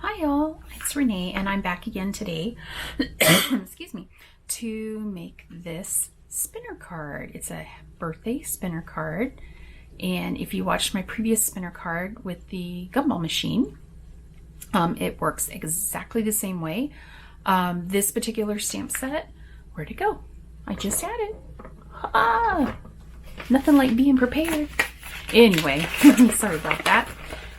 Hi y'all, it's Renee and I'm back again today, excuse me, to make this spinner card. It's a birthday spinner card, and if you watched my previous spinner card with the gumball machine, it works exactly the same way. This particular stamp set, where'd it go? I just had it. Ah, nothing like being prepared. Anyway, sorry about that.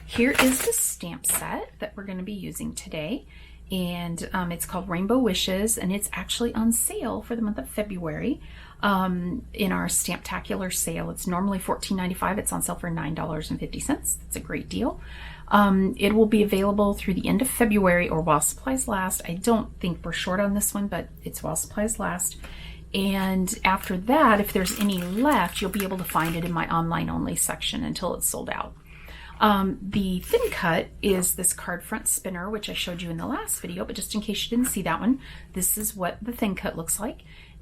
Here is the stamp set that we're going to be using today, and it's called Rainbow Wishes, and it's actually on sale for the month of February in our Stamptacular sale. It's normally $14.95. It's on sale for $9.50. That's a great deal. It will be available through the end of February or while supplies last. I don't think we're short on this one, but it's while supplies last. And after that, if there's any left, you'll be able to find it in my online only section until it's sold out. The thin cut is this card front spinner, which I showed you in the last video, but just in case you didn't see that one, this is what the thin cut looks like,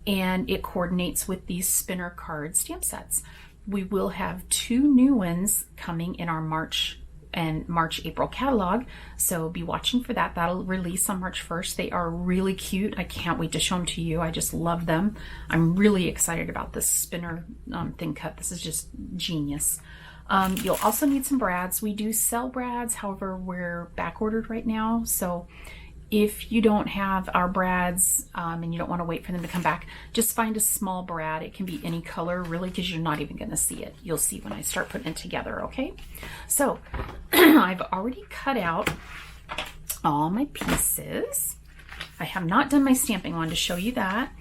and it coordinates with these spinner card stamp sets. We will have two new ones coming in our March-April catalog, so be watching for that. That'll release on March 1st. They are really cute. I can't wait to show them to you. I just love them. I'm really excited about this spinner thin cut. This is just genius. You'll also need some brads. We do sell brads, however, we're back ordered right now. So if you don't have our brads and you don't want to wait for them to come back, just find a small brad. It can be any color, really, because you're not even going to see it. You'll see when I start putting it together, okay? So I've already cut out all my pieces. I have not done my stamping one to show you that.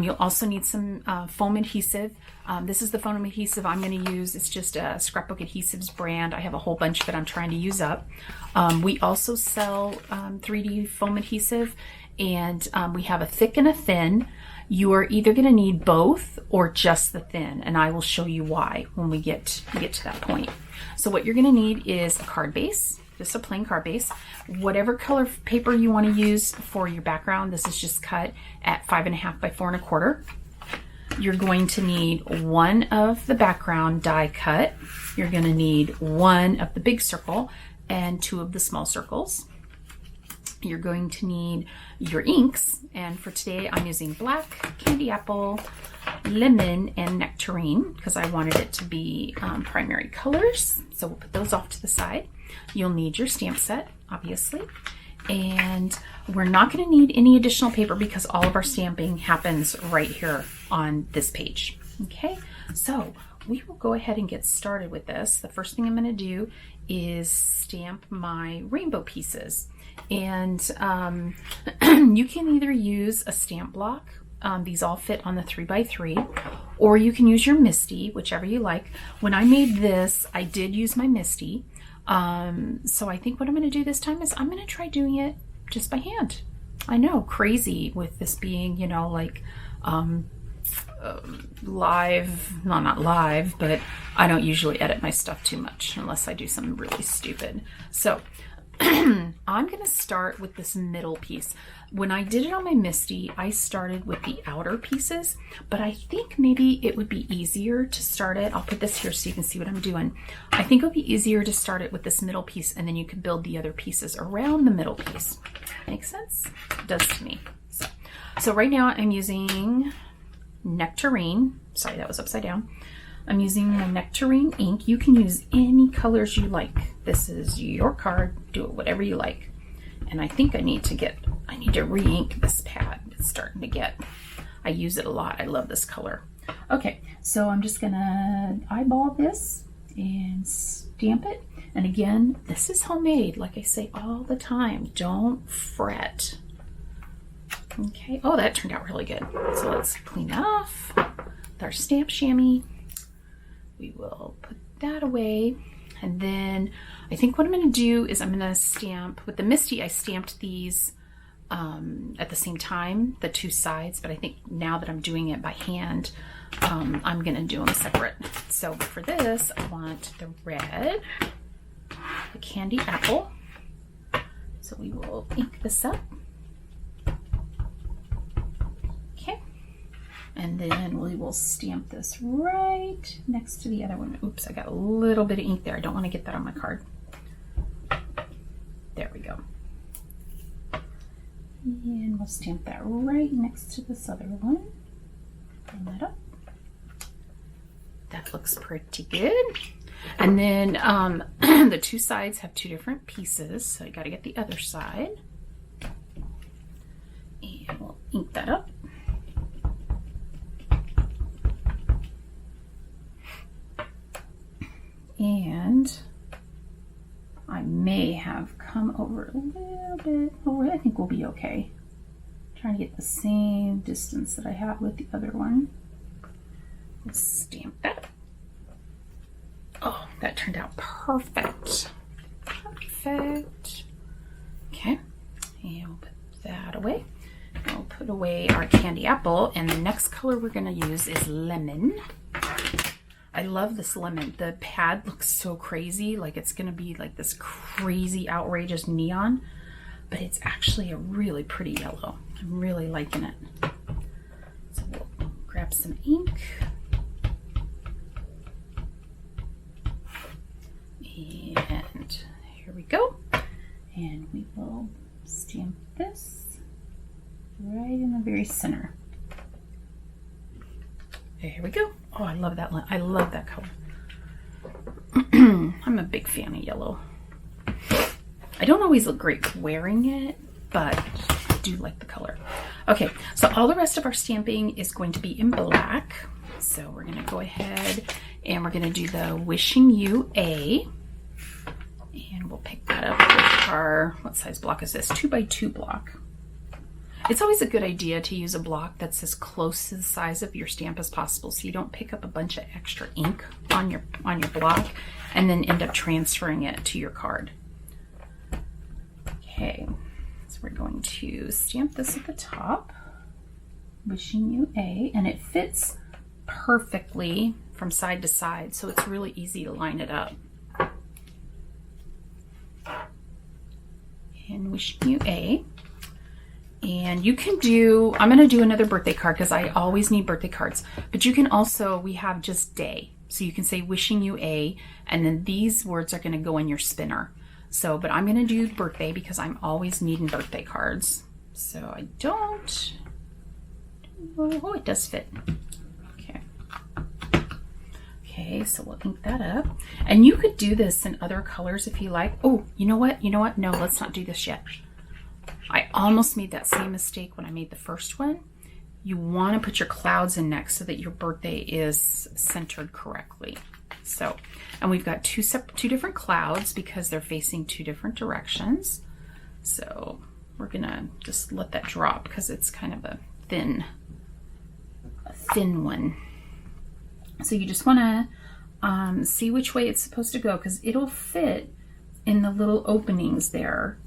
You'll also need some foam adhesive. This is the foam adhesive I'm going to use. It's just a Scrapbook Adhesives brand. I have a whole bunch that I'm trying to use up. We also sell 3D foam adhesive, and we have a thick and a thin. You are either going to need both or just the thin, and I will show you why when we get to that point. So what you're going to need is a card base. Just a plain card base. Whatever color paper you want to use for your background, this is just cut at 5.5 by 4.25. You're going to need one of the background die cut. You're going to need one of the big circle and two of the small circles. You're going to need your inks, and for today I'm using black, candy apple, lemon, and nectarine because I wanted it to be primary colors. So we'll put those off to the side. You'll need your stamp set, obviously, and we're not going to need any additional paper because all of our stamping happens right here on this page. Okay, so we will go ahead and get started with this. The first thing I'm going to do is stamp my rainbow pieces, and you can either use a stamp block. These all fit on the 3x3, or you can use your MISTI, whichever you like. When I made this, I did use my MISTI. So I think what I'm going to do this time is I'm going to try doing it just by hand. I know, crazy with this being, you know, like live, no, not live, but I don't usually edit my stuff too much unless I do something really stupid. So I'm going to start with this middle piece. When I did it on my MISTI, I started with the outer pieces, but I think maybe it would be easier to start it. I'll put this here so you can see what I'm doing. I think it would be easier to start it with this middle piece, and then you can build the other pieces around the middle piece. Makes sense? It does to me. So right now I'm using nectarine. Sorry, that was upside down. I'm using the nectarine ink. You can use any colors you like. This is your card. Do it whatever you like. And I think I need to re-ink this pad. It's starting to get, I use it a lot. I love this color. Okay, so I'm just gonna eyeball this and stamp it. And again, this is homemade, like I say all the time. Don't fret. Okay, oh, that turned out really good. So let's clean that off with our stamp chamois. We will put that away, and then I think what I'm going to do is I'm going to stamp with the MISTI. I stamped these at the same time, the two sides, but I think now that I'm doing it by hand, I'm going to do them separate. So for this, I want the red, the candy apple. So we will ink this up. And then we will stamp this right next to the other one. Oops, I got a little bit of ink there. I don't want to get that on my card. There we go. And we'll stamp that right next to this other one. Bring that up. That looks pretty good. And then the two sides have two different pieces, so you got to get the other side. And we'll ink that up. And I may have come over a little bit. Oh, I think we'll be okay. Trying to get the same distance that I had with the other one. Let's stamp that. Oh, that turned out perfect. Perfect. Okay, and we'll put that away. We'll put away our candy apple, and the next color we're going to use is lemon. I love this lemon. The pad looks so crazy, like it's going to be like this crazy, outrageous neon, but it's actually a really pretty yellow. I'm really liking it. So we'll grab some ink. And here we go. And we will stamp this right in the very center. There we go. Oh, I love that. I love that color. I'm a big fan of yellow. I don't always look great wearing it, but I do like the color. Okay, so all the rest of our stamping is going to be in black. So we're going to go ahead and we're going to do the Wishing You A. And we'll pick that up with our, what size block is this? 2x2 block. It's always a good idea to use a block that's as close to the size of your stamp as possible, so you don't pick up a bunch of extra ink on your block and then end up transferring it to your card. Okay, so we're going to stamp this at the top, Wishing You A, and it fits perfectly from side to side, so it's really easy to line it up. And Wishing You A. And you can do, I'm going to do another birthday card because I always need birthday cards. But you can also, we have just day. So you can say Wishing You A, and then these words are going to go in your spinner. So, but I'm going to do birthday because I'm always needing birthday cards. So I don't, oh, it does fit. Okay. Okay, so we'll ink that up. And you could do this in other colors if you like. Oh, you know what? You know what? No, let's not do this yet. I almost made that same mistake when I made the first one. You want to put your clouds in next so that your birthday is centered correctly. So, and we've got two different clouds because they're facing two different directions. So we're gonna just let that drop because it's kind of a thin one. So you just want to see which way it's supposed to go because it'll fit in the little openings there.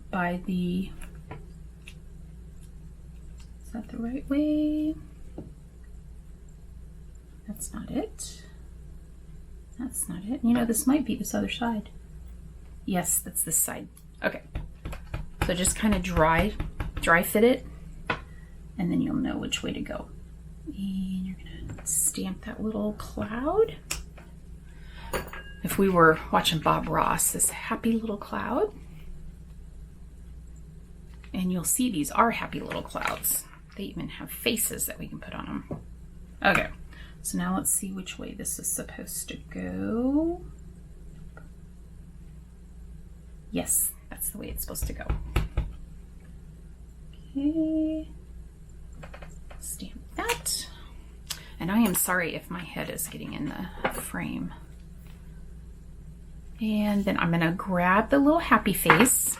By the, is that the right way? That's not it. That's not it. You know, this might be this other side. Yes, that's this side. Okay. So just kind of dry fit it, and then you'll know which way to go. And you're gonna stamp that little cloud. If we were watching Bob Ross, this happy little cloud. And you'll see these are happy little clouds. They even have faces that we can put on them. Okay, so now let's see which way this is supposed to go. Yes, that's the way it's supposed to go. Okay, stamp that. And I am sorry if my head is getting in the frame. And then I'm gonna grab the little happy face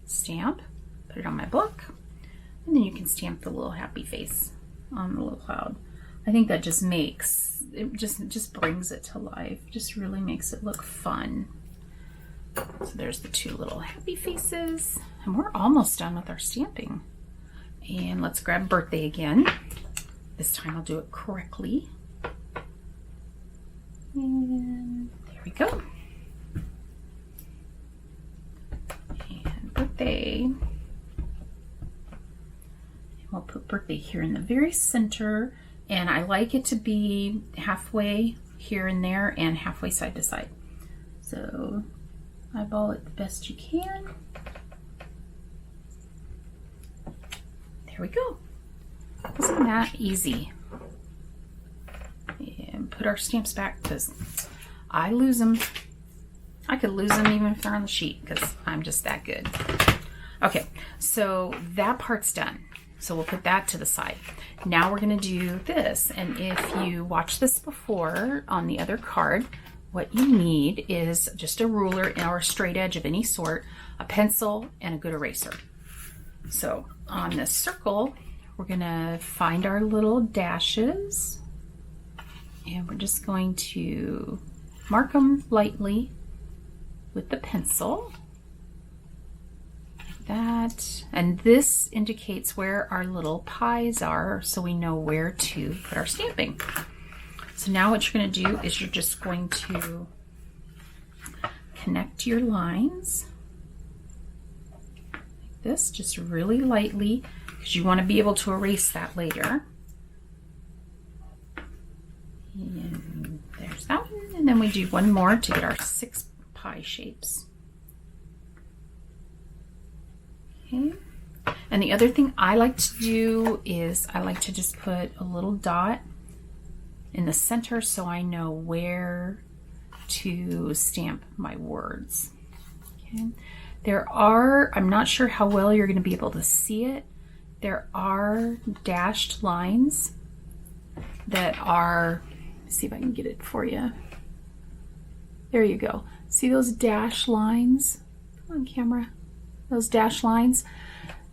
stamp, put it on my block, and then you can stamp the little happy face on the little cloud. I think that just makes, it just brings it to life, just really makes it look fun. So there's the two little happy faces, and we're almost done with our stamping. And let's grab birthday again. This time I'll do it correctly. And there we go. And birthday. We'll put birthday here in the very center, and I like it to be halfway here and there and halfway side to side. So eyeball it the best you can. There we go. Wasn't that easy? And put our stamps back because I lose them. I could lose them even if they're on the sheet because I'm just that good. Okay, so that part's done. So we'll put that to the side. Now we're gonna do this. And if you watched this before on the other card, what you need is just a ruler or a straight edge of any sort, a pencil, and a good eraser. So on this circle, we're gonna find our little dashes and we're just going to mark them lightly with the pencil. Like that. And this indicates where our little pies are so we know where to put our stamping. So now what you're going to do is you're just going to connect your lines like this, just really lightly, because you want to be able to erase that later. And there's that one. And then we do one more to get our 6 pie shapes. Okay. And the other thing I like to do is I like to just put a little dot in the center so I know where to stamp my words. Okay. There are, I'm not sure how well you're going to be able to see it, there are dashed lines that are, let's see if I can get it for you. There you go. See those dash lines? Come on, camera. Those dash lines.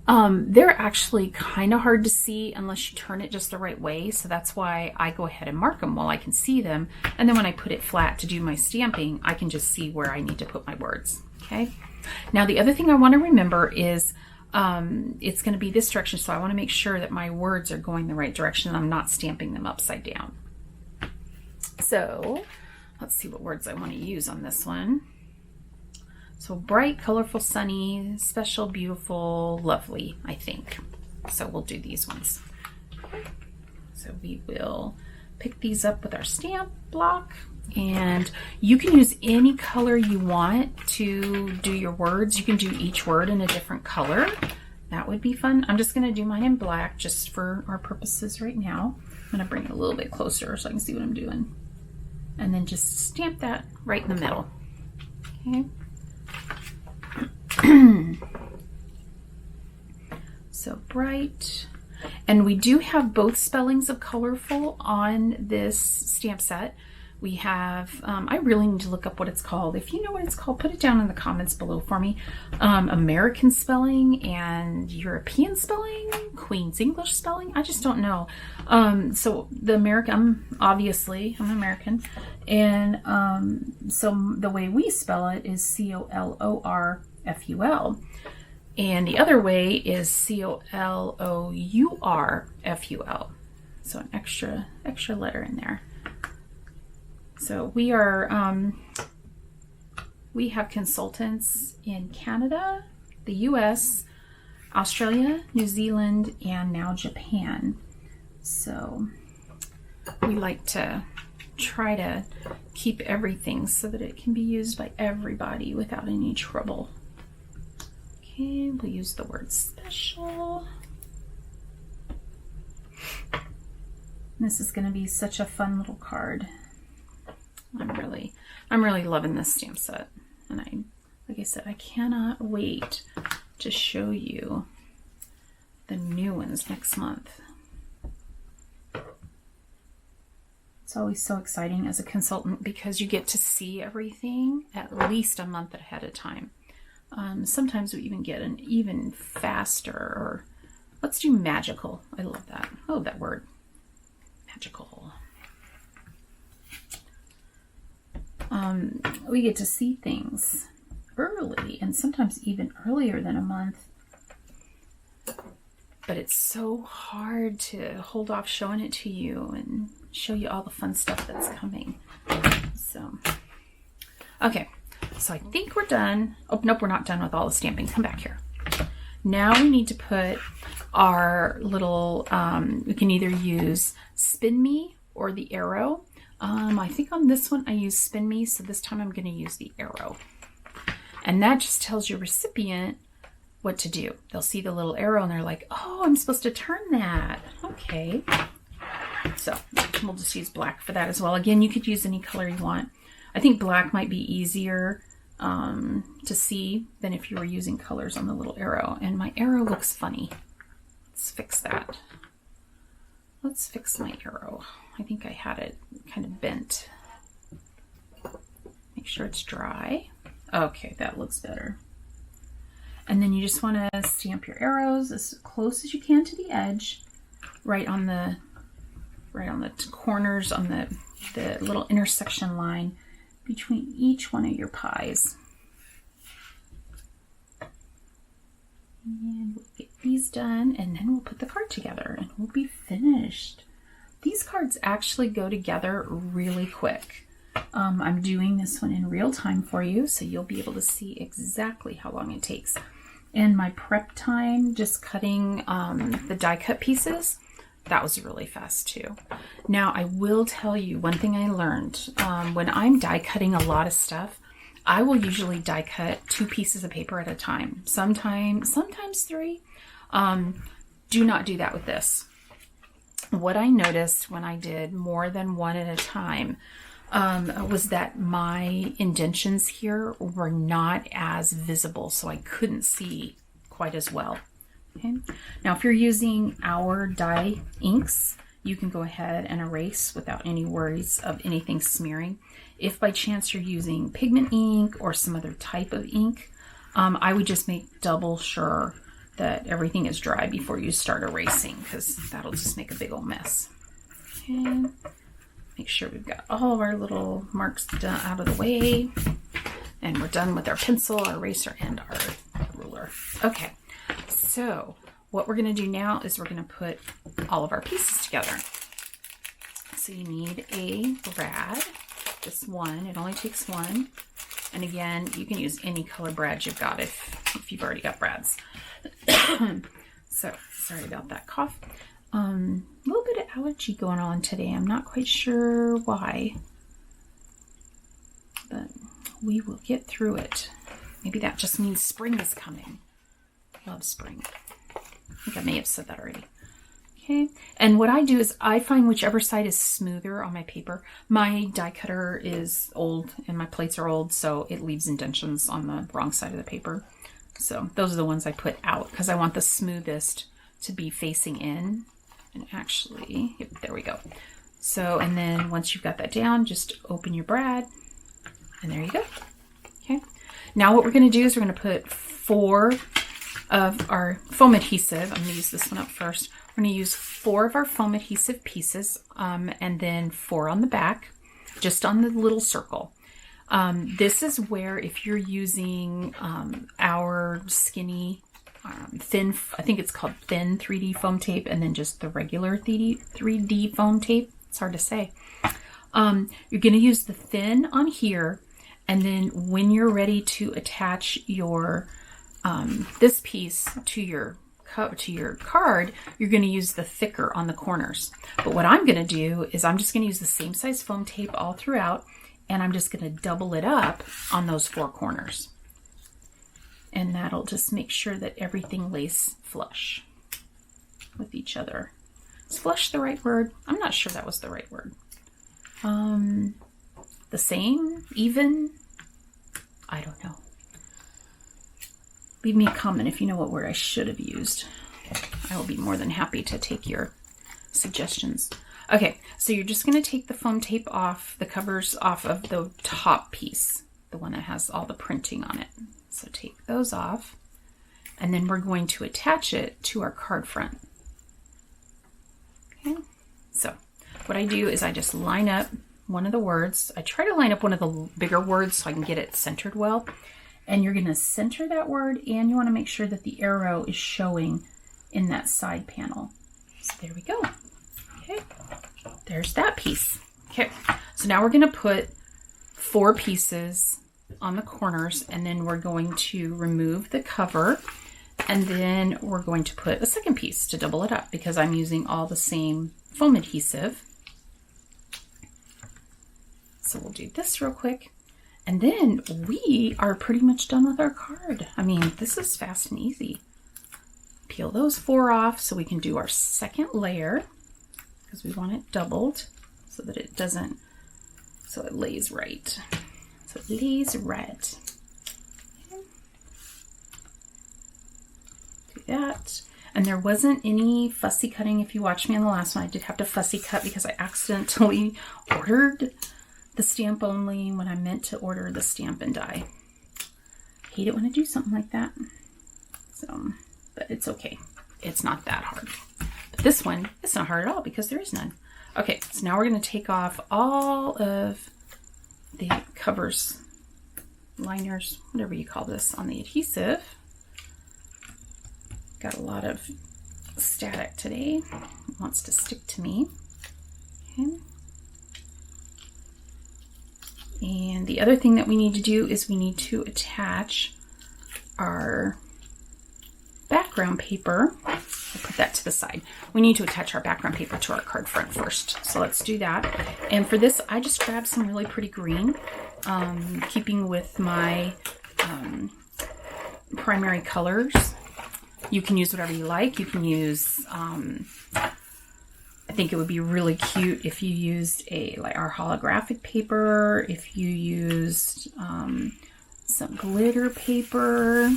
They're actually kind of hard to see unless you turn it just the right way. So that's why I go ahead and mark them while I can see them. And then when I put it flat to do my stamping, I can just see where I need to put my words. Okay. Now the other thing I want to remember is it's going to be this direction. So I want to make sure that my words are going the right direction and I'm not stamping them upside down. So let's see what words I want to use on this one. So bright, colorful, sunny, special, beautiful, lovely, I think. So we'll do these ones. So we will pick these up with our stamp block, and you can use any color you want to do your words. You can do each word in a different color. That would be fun. I'm just gonna do mine in black just for our purposes right now. I'm gonna bring it a little bit closer so I can see what I'm doing. And then just stamp that right in the middle, okay? So bright, and we do have both spellings of colorful on this stamp set. We have, I really need to look up what it's called. If you know what it's called, put it down in the comments below for me. American spelling and European spelling, Queen's English spelling, I just don't know. So the American, obviously, I'm American. And so the way we spell it is C-O-L-O-R-F-U-L. And the other way is C-O-L-O-U-R-F-U-L. So an extra letter in there. So we are, we have consultants in Canada, the US, Australia, New Zealand, and now Japan. So we like to try to keep everything so that it can be used by everybody without any trouble. Okay, we'll use the word special. This is going to be such a fun little card. I'm really loving this stamp set, and like I said, I cannot wait to show you the new ones next month. It's always so exciting as a consultant because you get to see everything at least a month ahead of time. Sometimes we even get an even faster, or let's do magical. I love that. I love that word, magical. We get to see things early, and sometimes even earlier than a month. But it's so hard to hold off showing it to you and show you all the fun stuff that's coming. So, okay. So I think we're done. Oh, nope, we're not done with all the stamping. Come back here. Now we need to put our little, we can either use Spin Me or the arrow. I think on this one I use Spin Me, so this time I'm going to use the arrow. And that just tells your recipient what to do. They'll see the little arrow and they're like, oh, I'm supposed to turn that. Okay. So we'll just use black for that as well. Again, you could use any color you want. I think black might be easier to see than if you were using colors on the little arrow. And my arrow looks funny. Let's fix that. Let's fix my arrow. I think I had it kind of bent. Make sure it's dry. Okay, that looks better. And then you just want to stamp your arrows as close as you can to the edge, right on the corners, on the little intersection line between each one of your pies. And we'll get these done, and then we'll put the card together and we'll be finished. These cards actually go together really quick. I'm doing this one in real time for you, so you'll be able to see exactly how long it takes. And my prep time, just cutting the die cut pieces, that was really fast too. Now, I will tell you one thing I learned. When I'm die cutting a lot of stuff, I will usually die cut 2 pieces of paper at a time. Sometimes 3. Do not do that with this. What I noticed when I did more than one at a time was that my indentions here were not as visible, so I couldn't see quite as well. Okay. Now, if you're using our dye inks, you can go ahead and erase without any worries of anything smearing. If by chance you're using pigment ink or some other type of ink, I would just make double sure that everything is dry before you start erasing, because that'll just make a big old mess. And make sure we've got all of our little marks done out of the way, and we're done with our pencil, our eraser, and our ruler. Okay, so what we're going to do now is we're going to put all of our pieces together. So you need a brad, just one. It only takes one. And again, you can use any color brad you've got if you've already got brads. So, sorry about that cough. A little bit of allergy going on today. I'm not quite sure why, but we will get through it. Maybe that just means spring is coming. Love spring. I think I may have said that already. Okay, and what I do is I find whichever side is smoother on my paper. My die cutter is old and my plates are old, so it leaves indentions on the wrong side of the paper. So those are the ones I put out because I want the smoothest to be facing in. And actually, yep, there we go. So, and then once you've got that down, just open your brad, and there you go. Okay. Now what we're going to do is we're going to put 4 of our foam adhesive. I'm going to use this one up first. We're going to use 4 of our foam adhesive pieces, and then 4 on the back, just on the little circle. This is where if you're using our skinny, thin, I think it's called thin 3D foam tape, and then just the regular 3D foam tape. It's hard to say. You're going to use the thin on here, and then when you're ready to attach your this piece to your card, you're going to use the thicker on the corners. But what I'm going to do is I'm just going to use the same size foam tape all throughout, and I'm just going to double it up on those 4 corners. And that'll just make sure that everything lays flush with each other. Is flush the right word? I'm not sure that was the right word. The same? Even? I don't know. Leave me a comment if you know what word I should have used. I will be more than happy to take your suggestions. Okay, so you're just going to take the foam tape off, the covers off of the top piece, the one that has all the printing on it. So take those off, and then we're going to attach it to our card front. Okay, so what I do is I just line up one of the words. I try to line up one of the bigger words so I can get it centered well. And you're going to center that word, and you want to make sure that the arrow is showing in that side panel. So there we go. Okay, there's that piece. Okay, so now we're going to put 4 pieces on the corners, and then we're going to remove the cover, and then we're going to put a second piece to double it up because I'm using all the same foam adhesive. So we'll do this real quick. And then we are pretty much done with our card. I mean, this is fast and easy. Peel those 4 off so we can do our second layer, because we want it doubled so that it doesn't, so it lays right. So it lays right. Do that. And there wasn't any fussy cutting. If you watched me on the last one, I did have to fussy cut because I accidentally ordered the stamp only when I meant to order the stamp and die. Hate it when I do something like that. So, but it's okay. It's not that hard. But this one, it's not hard at all because there is none. Okay, so now we're going to take off all of the covers, liners, whatever you call this, on the adhesive. Got a lot of static today. It wants to stick to me. Okay. And the other thing that we need to do is we need to attach our background paper. I'll put that to the side. We need to attach our background paper to our card front first. So let's do that. And for this, I just grabbed some really pretty green, keeping with my primary colors. You can use whatever you like. You can use, I think it would be really cute if you used like our holographic paper, if you used some glitter paper,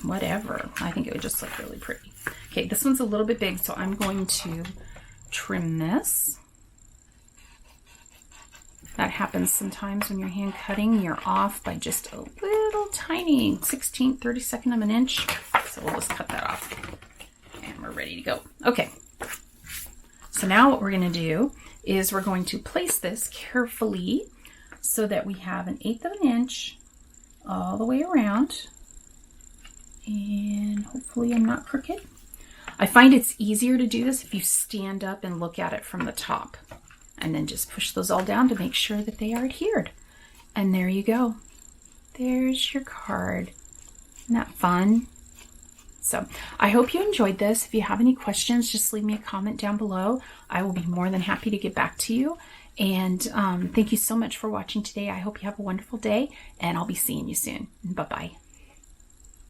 whatever. I think it would just look really pretty. Okay, this one's a little bit big, so I'm going to trim this. That happens sometimes when you're hand cutting. You're off by just a little tiny 16th, 32nd of an inch. So we'll just cut that off. And we're ready to go. Okay. So now what we're going to do is we're going to place this carefully so that we have 1/8 of an inch all the way around. And hopefully I'm not crooked. I find it's easier to do this if you stand up and look at it from the top. And then just push those all down to make sure that they are adhered. And there you go. There's your card. Isn't that fun? So I hope you enjoyed this. If you have any questions, just leave me a comment down below. I will be more than happy to get back to you. And thank you so much for watching today. I hope you have a wonderful day, and I'll be seeing you soon. Bye-bye.